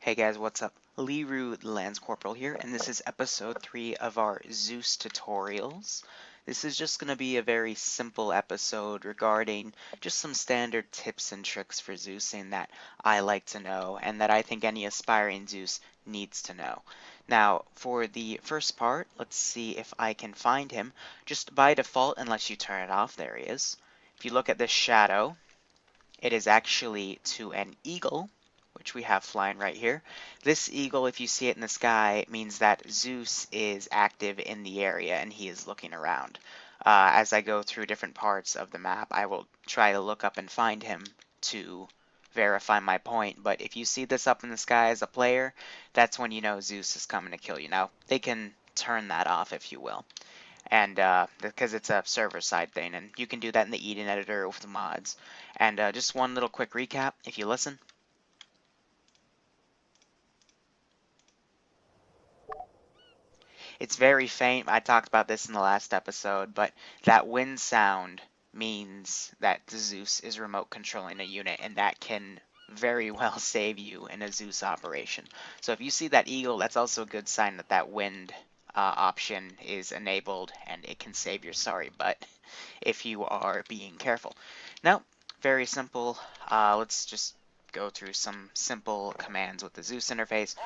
Hey guys, what's up? Leroy the Lance Corporal here, and this is episode 3 of our Zeus tutorials. This is just going to be a very simple episode regarding just some standard tips and tricks for Zeusing that I like to know and that I think any aspiring Zeus needs to know. Now, for the first part, let's see if I can find him. Just by default, unless you turn it off, there he is. If you look at this shadow, it is actually to an eagle, which we have flying right here. This eagle, if you see it in the sky, means that Zeus is active in the area and he is looking around. As I go through different parts of the map, I will try to look up and find him to verify my point. But if you see this up in the sky as a player, that's when you know Zeus is coming to kill you. Now, they can turn that off if you will. And because it's a server-side thing, and you can do that in the Eden editor with the mods. And just one little quick recap, if you listen. It's very faint. I talked about this in the last episode, but that wind sound means that Zeus is remote controlling a unit, and that can very well save you in a Zeus operation. So if you see that eagle, that's also a good sign that that wind option is enabled, and it can save your sorry butt if you are being careful. Now, very simple. Let's just go through some simple commands with the Zeus interface.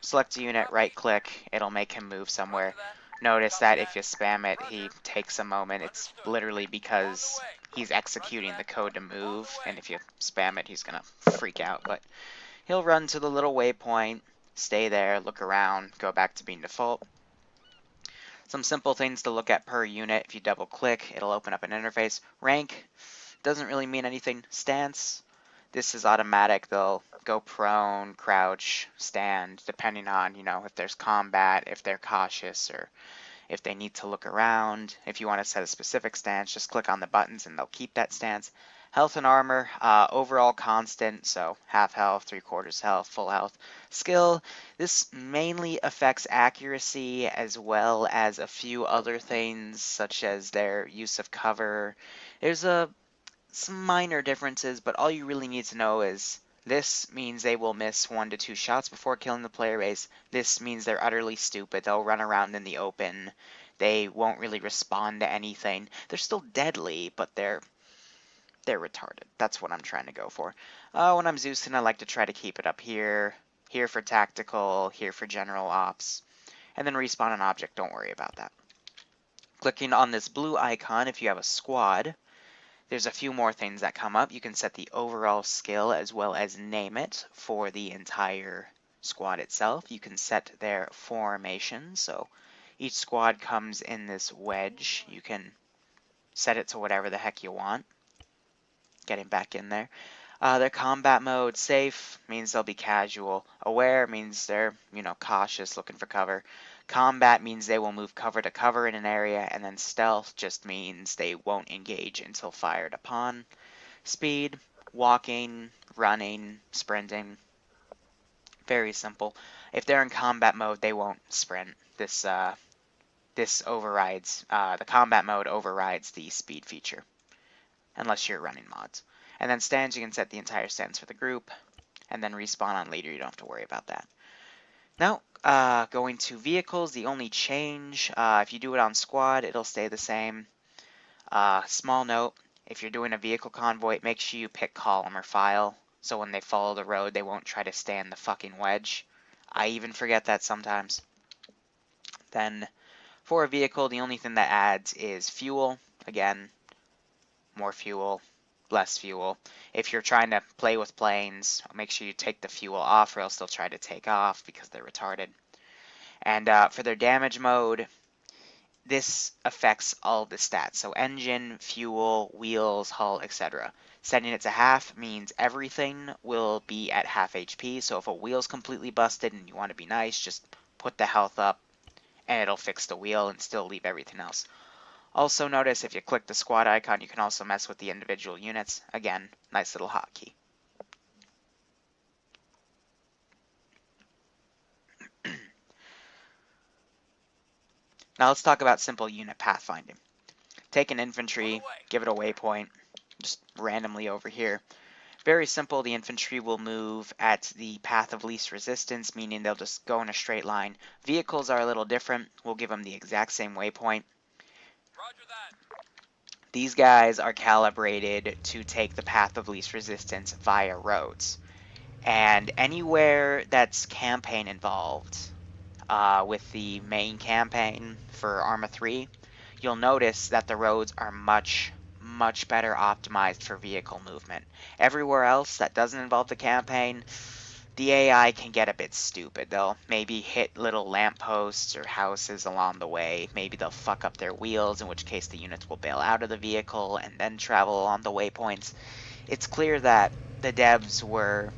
Select a unit, right click, it'll make him move somewhere. Notice that if you spam it, he takes a moment. It's literally because he's executing the code to move, and if you spam it, he's gonna freak out. But he'll run to the little waypoint, stay there, look around, go back to being default. Some simple things to look at per unit. If you double click, it'll open up an interface. Rank doesn't really mean anything. Stance, this is automatic. They'll go prone, crouch, stand, depending on, if there's combat, if they're cautious, or if they need to look around. If you want to set a specific stance, just click on the buttons and they'll keep that stance. Health and armor, overall constant, so half health, 3/4 health, full health. Skill, this mainly affects accuracy as well as a few other things, such as their use of cover. There's some minor differences, but all you really need to know is this means they will miss 1 to 2 shots before killing the player base. This means they're utterly stupid. They'll run around in the open. They won't really respond to anything. They're still deadly, but they're retarded. That's what I'm trying to go for. When I'm Zeusing, I like to try to keep it up here. Here for tactical, here for general ops. And then respawn an object, don't worry about that. Clicking on this blue icon, if you have a squad, there's a few more things that come up. You can set the overall skill as well as name it for the entire squad itself. You can set their formation, so each squad comes in this wedge. You can set it to whatever the heck you want. Getting back in there. Their combat mode, safe, means they'll be casual. Aware means they're, cautious, looking for cover. Combat means they will move cover to cover in an area, and then stealth just means they won't engage until fired upon. Speed, walking, running, sprinting. Very simple. If they're in combat mode, they won't sprint. This overrides, the combat mode overrides the speed feature, unless you're running mods. And then stands, you can set the entire stance for the group, and then respawn on leader, you don't have to worry about that. Now, going to vehicles, the only change, if you do it on squad, it'll stay the same. Small note, if you're doing a vehicle convoy, make sure you pick column or file, so when they follow the road, they won't try to stay in the fucking wedge. I even forget that sometimes. Then, for a vehicle, the only thing that adds is fuel. Again, more fuel, less fuel. If you're trying to play with planes, make sure you take the fuel off or else they'll try to take off because they're retarded. And for their damage mode, this affects all of the stats. So engine, fuel, wheels, hull, etc. Setting it to half means everything will be at half HP. So if a wheel's completely busted and you want to be nice, just put the health up and it'll fix the wheel and still leave everything else. Also notice if you click the squad icon, you can also mess with the individual units. Again, nice little hotkey. Now let's talk about simple unit pathfinding. Take an infantry, give it a waypoint, just randomly over here. Very simple, the infantry will move at the path of least resistance, meaning they'll just go in a straight line. Vehicles are a little different. We'll give them the exact same waypoint. Roger that. These guys are calibrated to take the path of least resistance via roads. And anywhere that's campaign involved, with the main campaign for Arma 3, you'll notice that the roads are much better optimized for vehicle movement. Everywhere else that doesn't involve the campaign, the AI can get a bit stupid. They'll maybe hit little lampposts or houses along the way. Maybe they'll fuck up their wheels, in which case the units will bail out of the vehicle and then travel along the waypoints. It's clear that the devs were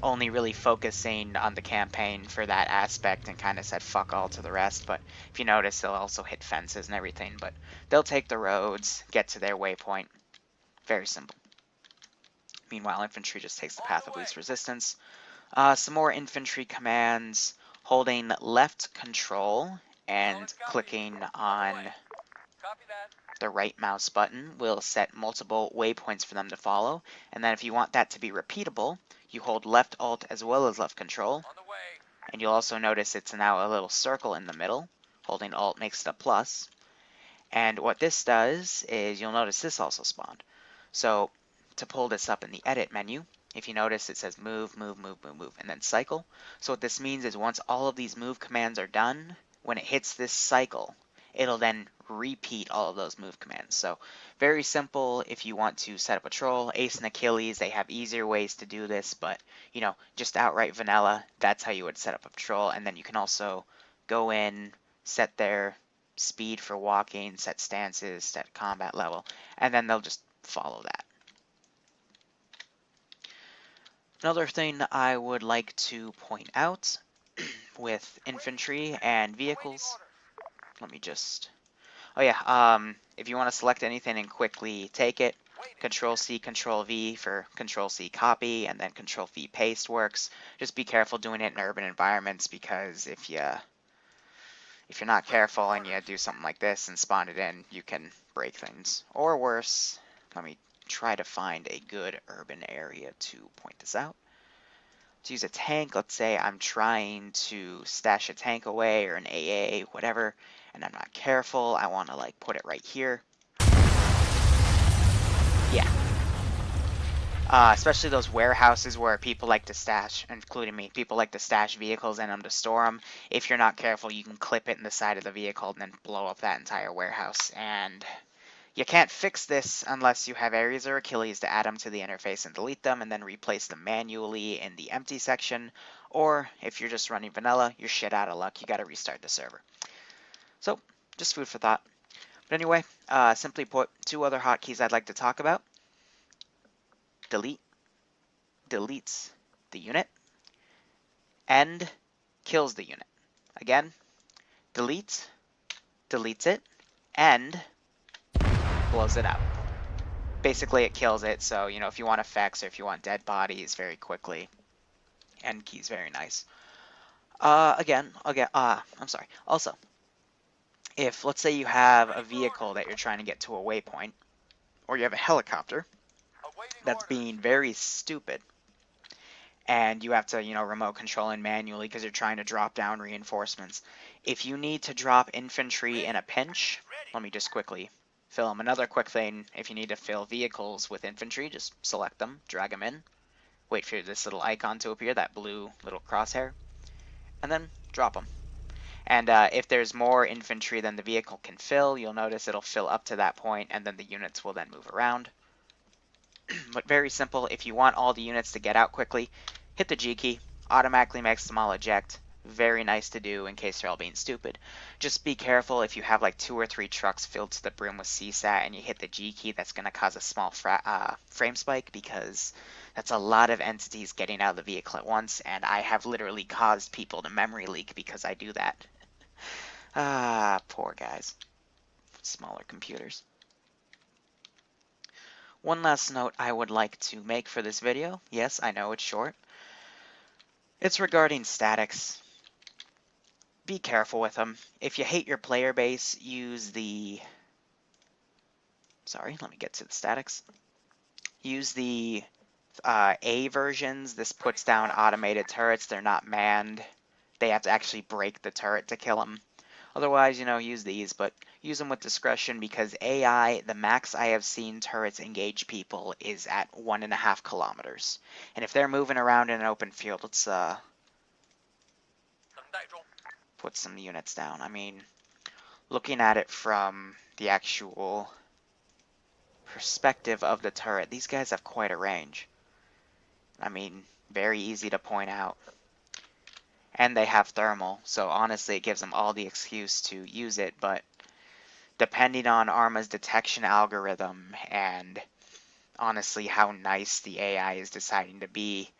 only really focusing on the campaign for that aspect and kind of said fuck all to the rest. But if you notice, they'll also hit fences and everything. But they'll take the roads, get to their waypoint. Very simple. Meanwhile, infantry just takes the path of least resistance. Some more infantry commands. Holding left control and clicking on Copy that. the right mouse button will set multiple waypoints for them to follow. And then if you want that to be repeatable, you hold left alt as well as left control. On the way. And you'll also notice it's now a little circle in the middle. Holding alt makes it a plus. And what this does is you'll notice this also spawned. So to pull this up in the edit menu, if you notice it says move, move, move, move, move, and then cycle. So what this means is once all of these move commands are done, when it hits this cycle, it'll then repeat all of those move commands. So very simple if you want to set up a troll. Ace and Achilles, they have easier ways to do this, but you know, just outright vanilla, that's how you would set up a troll. And then you can also go in, set their speed for walking, set stances, set combat level, and then they'll just follow that. Another thing I would like to point out with infantry and vehicles, let me just, oh yeah, if you want to select anything and quickly take it, Control C, Control V for Control C copy, and then Control V paste works. Just be careful doing it in urban environments, because if you're not careful and you do something like this and spawn it in, you can break things. Or worse, let me try to find a good urban area to point this out. To use a tank, let's say I'm trying to stash a tank away or an AA, whatever, and I'm not careful, I want to like put it right here. Yeah. Especially those warehouses where people like to stash, including me, people like to stash vehicles in them to store them. If you're not careful, you can clip it in the side of the vehicle and then blow up that entire warehouse. And you can't fix this unless you have Ares or Achilles to add them to the interface and delete them and then replace them manually in the empty section. Or if you're just running vanilla, you're shit out of luck. You got to restart the server. So just food for thought. But anyway, simply put, two other hotkeys I'd like to talk about. Delete deletes the unit. End kills the unit. Again, delete deletes it. End blows it up. Basically, it kills it, so, you know, if you want effects or if you want dead bodies very quickly, end key's very nice. I'm sorry. Also, if, let's say you have a vehicle that you're trying to get to a waypoint, or you have a helicopter that's being very stupid, and you have to, you know, remote control it manually because you're trying to drop down reinforcements. If you need to drop infantry in a pinch, let me just quickly film another quick thing. If you need to fill vehicles with infantry, just select them, drag them in, wait for this little icon to appear, that blue little crosshair, and then drop them. And if there's more infantry than the vehicle can fill, you'll notice it'll fill up to that point, and then the units will then move around. But very simple, if you want all the units to get out quickly, hit the G key, automatically makes them all eject. Very nice to do in case you're all being stupid. Just be careful if you have like 2 or 3 trucks filled to the brim with CSAT and you hit the G key, that's going to cause a small frame spike, because that's a lot of entities getting out of the vehicle at once, and I have literally caused people to memory leak because I do that. Poor guys. Smaller computers. One last note I would like to make for this video. Yes, I know it's short. It's regarding statics. Be careful with them. If you hate your player base, use the... Sorry, let me get to the statics. Use the A versions, this Ready puts for down orders. automated turrets. They're not manned. They have to actually break the turret to kill them. Otherwise, use these, but use them with discretion because AI, the max I have seen turrets engage people is at 1.5 kilometers. And if they're moving around in an open field, let's 等待中。put some units down. I mean, looking at it from the actual perspective of the turret, these guys have quite a range. I mean, very easy to point out. And they have thermal, so honestly, it gives them all the excuse to use it, but depending on Arma's detection algorithm and honestly how nice the AI is deciding to be,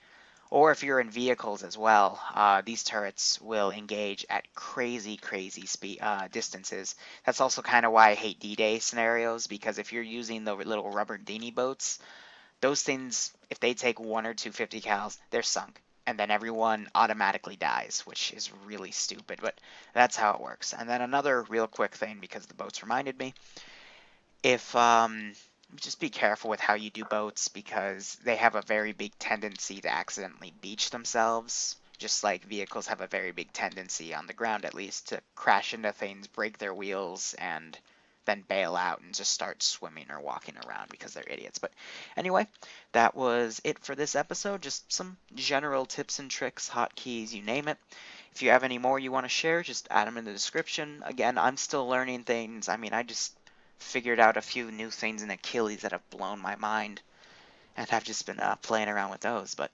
or if you're in vehicles as well, these turrets will engage at crazy, crazy distances. That's also kind of why I hate D-Day scenarios, because if you're using the little rubber dinghy boats, those things, if they take 1 or 2 50 cals, they're sunk. And then everyone automatically dies, which is really stupid, but that's how it works. And then another real quick thing, because the boats reminded me, if just be careful with how you do boats because they have a very big tendency to accidentally beach themselves, just like vehicles have a very big tendency, on the ground at least, to crash into things, break their wheels, and then bail out and just start swimming or walking around because they're idiots. But anyway, that was it for this episode. Just some general tips and tricks, hotkeys, you name it. If you have any more you want to share, just add them in the description. Again, I'm still learning things. I mean, I just figured out a few new things in Achilles that have blown my mind, and I've just been playing around with those. But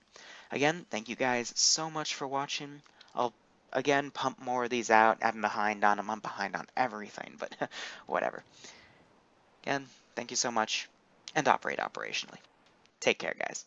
again, thank you guys so much for watching. I'll again pump more of these out. I'm behind on them. I'm behind on everything, but whatever. Again, thank you so much, and operate operationally. Take care, guys.